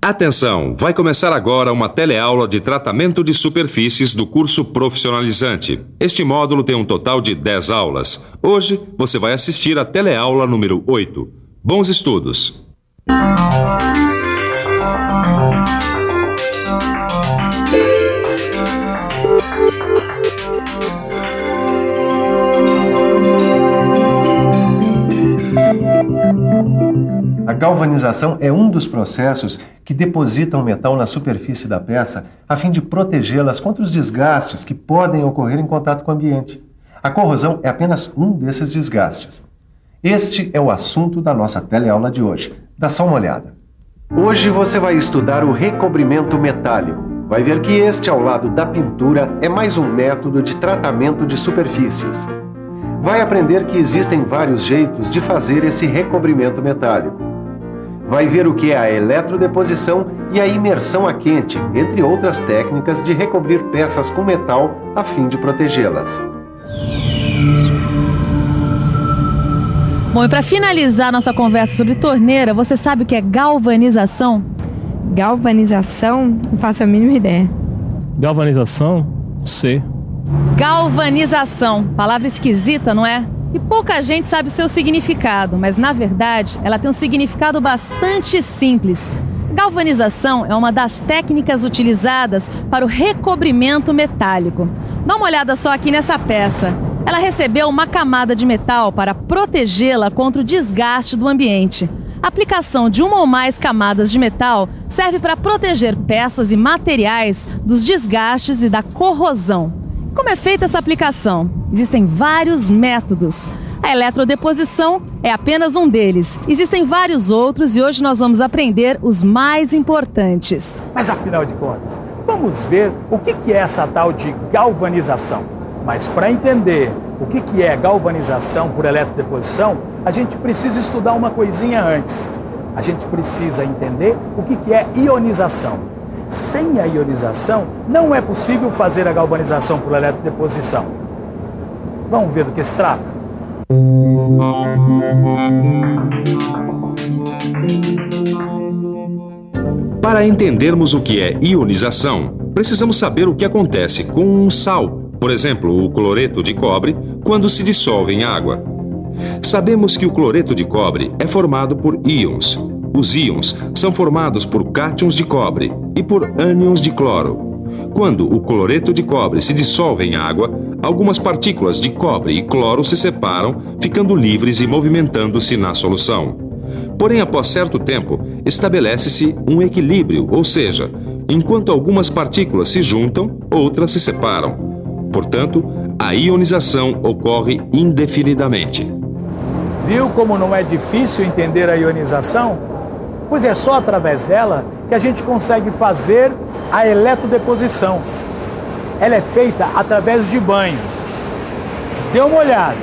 Atenção, vai começar agora uma teleaula de tratamento de superfícies do curso profissionalizante. Este módulo tem um total de 10 aulas. Hoje você vai assistir a teleaula número 8. Bons estudos! A galvanização é um dos processos que depositam metal na superfície da peça a fim de protegê-las contra os desgastes que podem ocorrer em contato com o ambiente. A corrosão é apenas um desses desgastes. Este é o assunto da nossa teleaula de hoje. Dá só uma olhada. Hoje você vai estudar o recobrimento metálico. Vai ver que este, ao lado da pintura, é mais um método de tratamento de superfícies. Vai aprender que existem vários jeitos de fazer esse recobrimento metálico. Vai ver o que é a eletrodeposição e a imersão a quente, entre outras técnicas de recobrir peças com metal a fim de protegê-las. Bom, e para finalizar nossa conversa sobre torneira, você sabe o que é galvanização? Galvanização? Não faço a mínima ideia. Galvanização? Sei. Galvanização, palavra esquisita, não é? E pouca gente sabe o seu significado, mas na verdade ela tem um significado bastante simples. Galvanização é uma das técnicas utilizadas para o recobrimento metálico. Dá uma olhada só aqui nessa peça. Ela recebeu uma camada de metal para protegê-la contra o desgaste do ambiente. A aplicação de uma ou mais camadas de metal serve para proteger peças e materiais dos desgastes e da corrosão. Como é feita essa aplicação? Existem vários métodos. A eletrodeposição é apenas um deles. Existem vários outros e hoje nós vamos aprender os mais importantes. Mas afinal de contas, vamos ver o que é essa tal de galvanização. Mas para entender o que é galvanização por eletrodeposição, a gente precisa estudar uma coisinha antes. A gente precisa entender o que é ionização. Sem a ionização, não é possível fazer a galvanização por eletrodeposição. Vamos ver do que se trata? Para entendermos o que é ionização, precisamos saber o que acontece com um sal, por exemplo, o cloreto de cobre, quando se dissolve em água. Sabemos que o cloreto de cobre é formado por íons. Os íons são formados por cátions de cobre e por ânions de cloro. Quando o cloreto de cobre se dissolve em água, algumas partículas de cobre e cloro se separam, ficando livres e movimentando-se na solução. Porém, após certo tempo, estabelece-se um equilíbrio, ou seja, enquanto algumas partículas se juntam, outras se separam. Portanto, a ionização ocorre indefinidamente. Viu como não é difícil entender a ionização? Pois é só através dela que a gente consegue fazer a eletrodeposição. Ela é feita através de banhos. Dê uma olhada.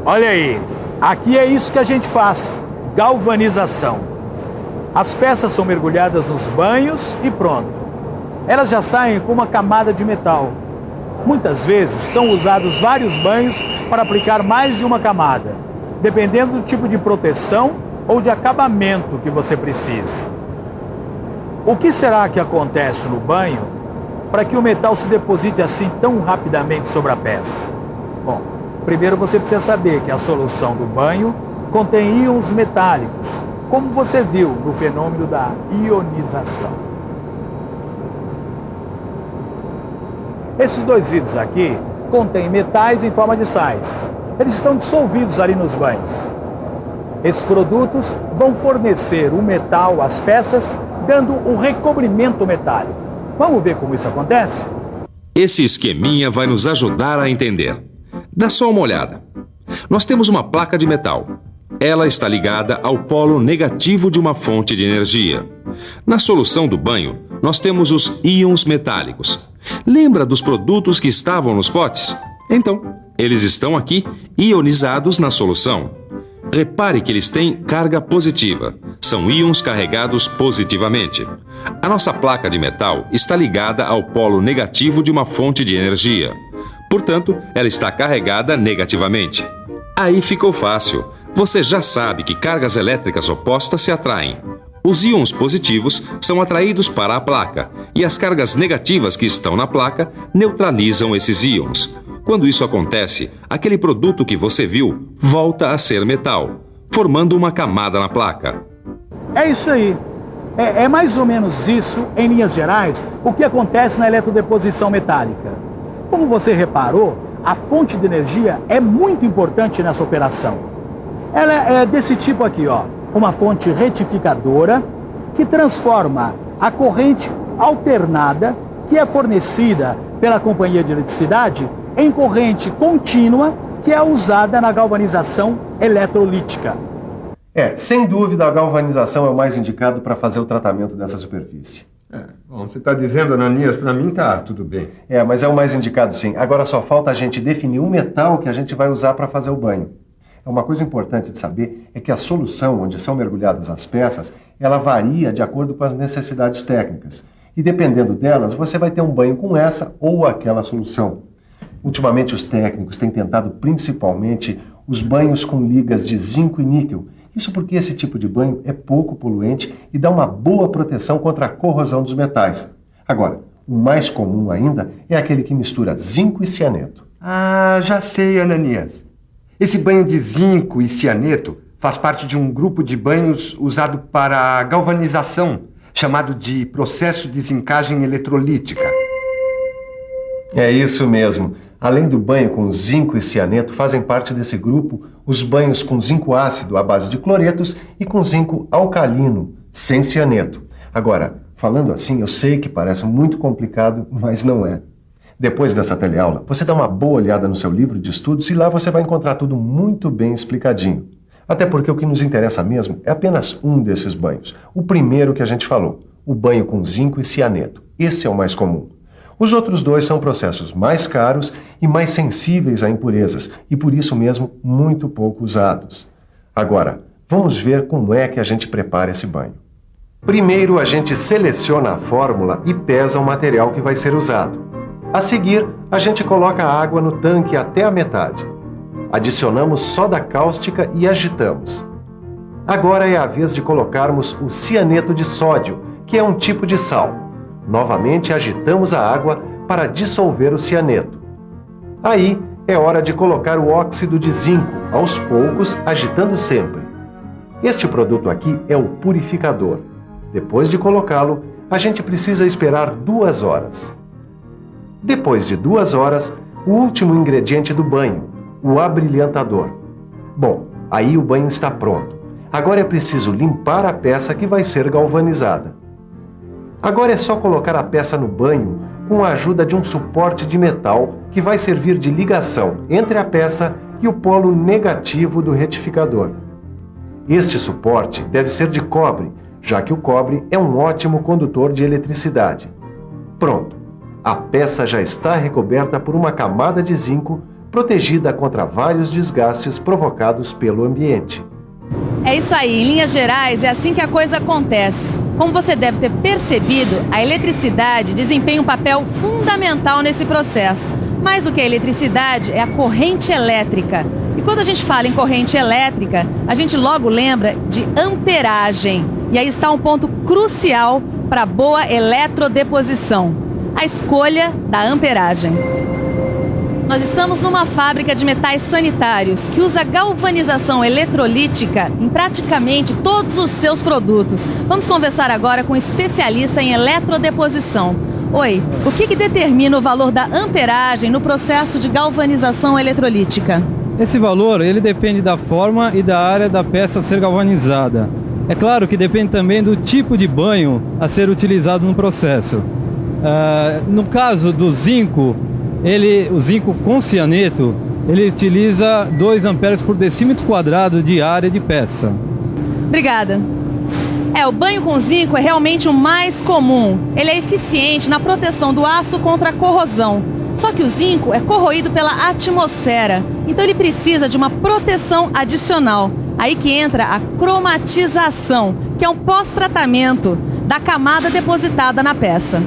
Olha aí, aqui é isso que a gente faz, galvanização. As peças são mergulhadas nos banhos e pronto. Elas já saem com uma camada de metal. Muitas vezes são usados vários banhos para aplicar mais de uma camada, dependendo do tipo de proteção ou de acabamento que você precise. O que será que acontece no banho para que o metal se deposite assim tão rapidamente sobre a peça? Bom, primeiro você precisa saber que a solução do banho contém íons metálicos, como você viu no fenômeno da ionização. Esses dois vidros aqui contêm metais em forma de sais. Eles estão dissolvidos ali nos banhos. Esses produtos vão fornecer o metal às peças, dando o recobrimento metálico. Vamos ver como isso acontece? Esse esqueminha vai nos ajudar a entender. Dá só uma olhada. Nós temos uma placa de metal. Ela está ligada ao polo negativo de uma fonte de energia. Na solução do banho, nós temos os íons metálicos. Lembra dos produtos que estavam nos potes? Então, eles estão aqui ionizados na solução. Repare que eles têm carga positiva. São íons carregados positivamente. A nossa placa de metal está ligada ao polo negativo de uma fonte de energia. Portanto, ela está carregada negativamente. Aí ficou fácil. Você já sabe que cargas elétricas opostas se atraem. Os íons positivos são atraídos para a placa e as cargas negativas que estão na placa neutralizam esses íons. Quando isso acontece, aquele produto que você viu volta a ser metal, formando uma camada na placa. É isso aí. É mais ou menos isso, em linhas gerais, o que acontece na eletrodeposição metálica. Como você reparou, a fonte de energia é muito importante nessa operação. Ela é desse tipo aqui, ó, uma fonte retificadora que transforma a corrente alternada, que é fornecida pela companhia de eletricidade, em corrente contínua, que é usada na galvanização eletrolítica. Sem dúvida a galvanização é o mais indicado para fazer o tratamento dessa superfície. Bom, você está dizendo, Ananias, para mim tá tudo bem. Mas é o mais indicado sim. Agora só falta a gente definir o metal que a gente vai usar para fazer o banho. Uma coisa importante de saber é que a solução onde são mergulhadas as peças, ela varia de acordo com as necessidades técnicas. E dependendo delas, você vai ter um banho com essa ou aquela solução. Ultimamente os técnicos têm tentado principalmente os banhos com ligas de zinco e níquel. Isso porque esse tipo de banho é pouco poluente e dá uma boa proteção contra a corrosão dos metais. Agora, o mais comum ainda é aquele que mistura zinco e cianeto. Já sei, Ananias. Esse banho de zinco e cianeto faz parte de um grupo de banhos usado para galvanização, chamado de processo de zincagem eletrolítica. É isso mesmo. Além do banho com zinco e cianeto, fazem parte desse grupo os banhos com zinco ácido à base de cloretos e com zinco alcalino, sem cianeto. Agora, falando assim, eu sei que parece muito complicado, mas não é. Depois dessa teleaula, você dá uma boa olhada no seu livro de estudos e lá você vai encontrar tudo muito bem explicadinho. Até porque o que nos interessa mesmo é apenas um desses banhos. O primeiro que a gente falou, o banho com zinco e cianeto. Esse é o mais comum. Os outros dois são processos mais caros e mais sensíveis a impurezas e, por isso mesmo, muito pouco usados. Agora, vamos ver como é que a gente prepara esse banho. Primeiro, a gente seleciona a fórmula e pesa o material que vai ser usado. A seguir, a gente coloca a água no tanque até a metade. Adicionamos soda cáustica e agitamos. Agora é a vez de colocarmos o cianeto de sódio, que é um tipo de sal. Novamente agitamos a água para dissolver o cianeto. Aí é hora de colocar o óxido de zinco, aos poucos, agitando sempre. Este produto aqui é o purificador. Depois de colocá-lo, a gente precisa esperar 2 horas. Depois de 2 horas, o último ingrediente do banho, o abrilhantador. Bom, aí o banho está pronto. Agora é preciso limpar a peça que vai ser galvanizada. Agora é só colocar a peça no banho com a ajuda de um suporte de metal que vai servir de ligação entre a peça e o polo negativo do retificador. Este suporte deve ser de cobre, já que o cobre é um ótimo condutor de eletricidade. Pronto! A peça já está recoberta por uma camada de zinco protegida contra vários desgastes provocados pelo ambiente. É isso aí, em linhas gerais, é assim que a coisa acontece. Como você deve ter percebido, a eletricidade desempenha um papel fundamental nesse processo. Mais do que a eletricidade, é a corrente elétrica. E quando a gente fala em corrente elétrica, a gente logo lembra de amperagem. E aí está um ponto crucial para a boa eletrodeposição: a escolha da amperagem. Nós estamos numa fábrica de metais sanitários que usa galvanização eletrolítica em praticamente todos os seus produtos. Vamos conversar agora com um especialista em eletrodeposição. Oi, o que determina o valor da amperagem no processo de galvanização eletrolítica? Esse valor, ele depende da forma e da área da peça a ser galvanizada. É claro que depende também do tipo de banho a ser utilizado no processo. No caso do zinco, o zinco com cianeto, ele utiliza 2 amperes por decímetro quadrado de área de peça. Obrigada. O banho com zinco é realmente o mais comum. Ele é eficiente na proteção do aço contra a corrosão. Só que o zinco é corroído pela atmosfera, então ele precisa de uma proteção adicional. Aí que entra a cromatização, que é um pós-tratamento da camada depositada na peça.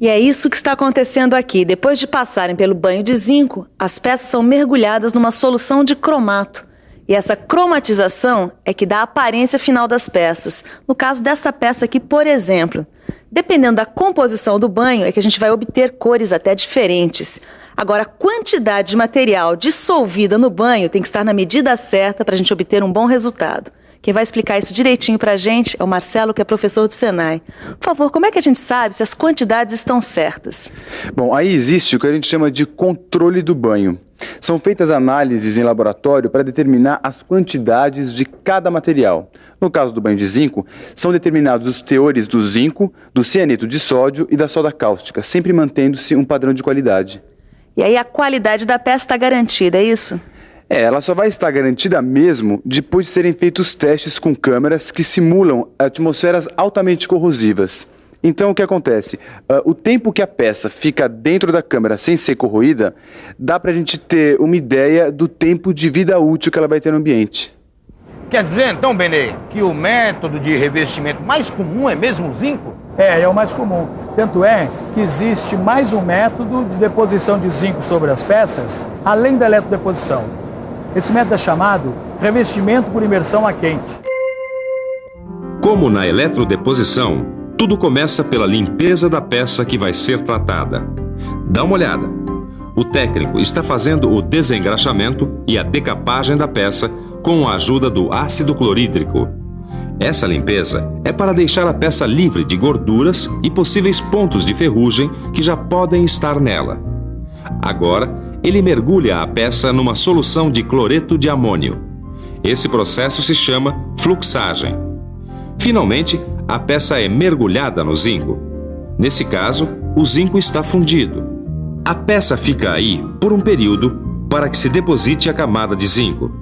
E é isso que está acontecendo aqui. Depois de passarem pelo banho de zinco, as peças são mergulhadas numa solução de cromato. E essa cromatização é que dá a aparência final das peças. No caso dessa peça aqui, por exemplo, dependendo da composição do banho, é que a gente vai obter cores até diferentes. Agora, a quantidade de material dissolvida no banho tem que estar na medida certa para a gente obter um bom resultado. Quem vai explicar isso direitinho para a gente é o Marcelo, que é professor do Senai. Por favor, como é que a gente sabe se as quantidades estão certas? Bom, aí existe o que a gente chama de controle do banho. São feitas análises em laboratório para determinar as quantidades de cada material. No caso do banho de zinco, são determinados os teores do zinco, do cianeto de sódio e da soda cáustica, sempre mantendo-se um padrão de qualidade. E aí a qualidade da peça está garantida, é isso? Ela só vai estar garantida mesmo depois de serem feitos testes com câmeras que simulam atmosferas altamente corrosivas. Então, o que acontece? O tempo que a peça fica dentro da câmera sem ser corroída, dá pra gente ter uma ideia do tempo de vida útil que ela vai ter no ambiente. Quer dizer, então, Benê, que o método de revestimento mais comum é mesmo o zinco? É o mais comum. Tanto é que existe mais um método de deposição de zinco sobre as peças, além da eletrodeposição. Esse método é chamado revestimento por imersão a quente. Como na eletrodeposição, tudo começa pela limpeza da peça que vai ser tratada. Dá uma olhada. O técnico está fazendo o desengraxamento e a decapagem da peça com a ajuda do ácido clorídrico. Essa limpeza é para deixar a peça livre de gorduras e possíveis pontos de ferrugem que já podem estar nela. Agora, ele mergulha a peça numa solução de cloreto de amônio. Esse processo se chama fluxagem. Finalmente, a peça é mergulhada no zinco. Nesse caso, o zinco está fundido. A peça fica aí por um período para que se deposite a camada de zinco.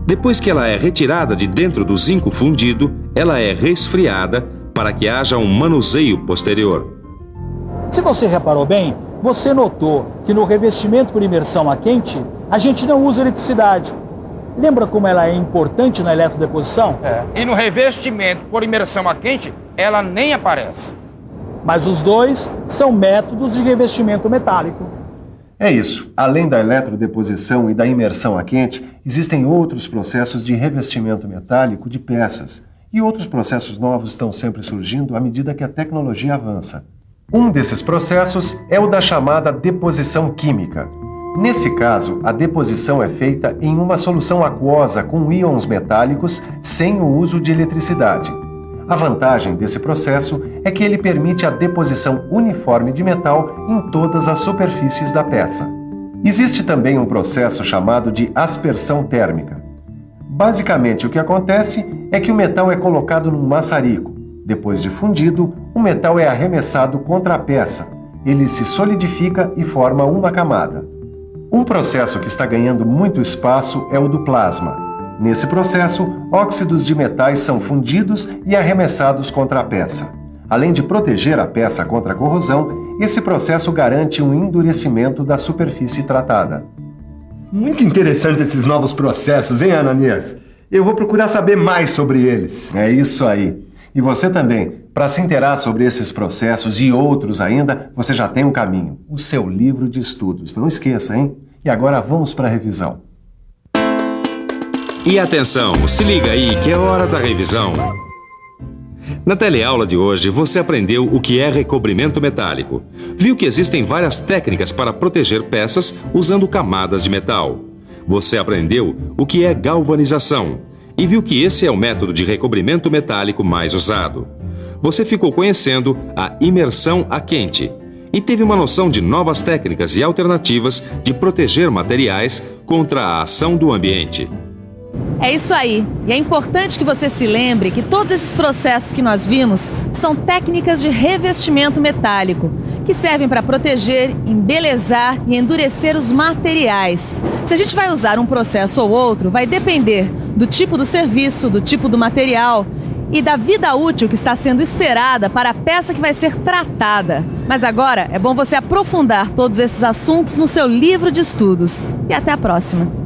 Depois que ela é retirada de dentro do zinco fundido, ela é resfriada para que haja um manuseio posterior. Se você reparou bem, você notou que no revestimento por imersão a quente, a gente não usa eletricidade. Lembra como ela é importante na eletrodeposição? E no revestimento por imersão a quente, ela nem aparece. Mas os dois são métodos de revestimento metálico. É isso. Além da eletrodeposição e da imersão a quente, existem outros processos de revestimento metálico de peças. E outros processos novos estão sempre surgindo à medida que a tecnologia avança. Um desses processos é o da chamada deposição química. Nesse caso, a deposição é feita em uma solução aquosa com íons metálicos sem o uso de eletricidade. A vantagem desse processo é que ele permite a deposição uniforme de metal em todas as superfícies da peça. Existe também um processo chamado de aspersão térmica. Basicamente, o que acontece é que o metal é colocado num maçarico. Depois de fundido, o metal é arremessado contra a peça. Ele se solidifica e forma uma camada. Um processo que está ganhando muito espaço é o do plasma. Nesse processo, óxidos de metais são fundidos e arremessados contra a peça. Além de proteger a peça contra a corrosão, esse processo garante um endurecimento da superfície tratada. Muito interessante esses novos processos, hein, Ananias? Eu vou procurar saber mais sobre eles. É isso aí. E você também, para se inteirar sobre esses processos e outros ainda, você já tem um caminho, o seu livro de estudos. Não esqueça, hein? E agora vamos para a revisão. E atenção, se liga aí que é hora da revisão. Na teleaula de hoje, você aprendeu o que é recobrimento metálico. Viu que existem várias técnicas para proteger peças usando camadas de metal. Você aprendeu o que é galvanização e viu que esse é o método de recobrimento metálico mais usado. Você ficou conhecendo a imersão a quente e teve uma noção de novas técnicas e alternativas de proteger materiais contra a ação do ambiente. É isso aí. E é importante que você se lembre que todos esses processos que nós vimos são técnicas de revestimento metálico, que servem para proteger, embelezar e endurecer os materiais. Se a gente vai usar um processo ou outro, vai depender do tipo do serviço, do tipo do material e da vida útil que está sendo esperada para a peça que vai ser tratada. Mas agora é bom você aprofundar todos esses assuntos no seu livro de estudos. E até a próxima!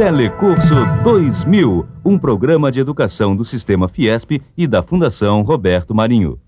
Telecurso 2000, um programa de educação do Sistema Fiesp e da Fundação Roberto Marinho.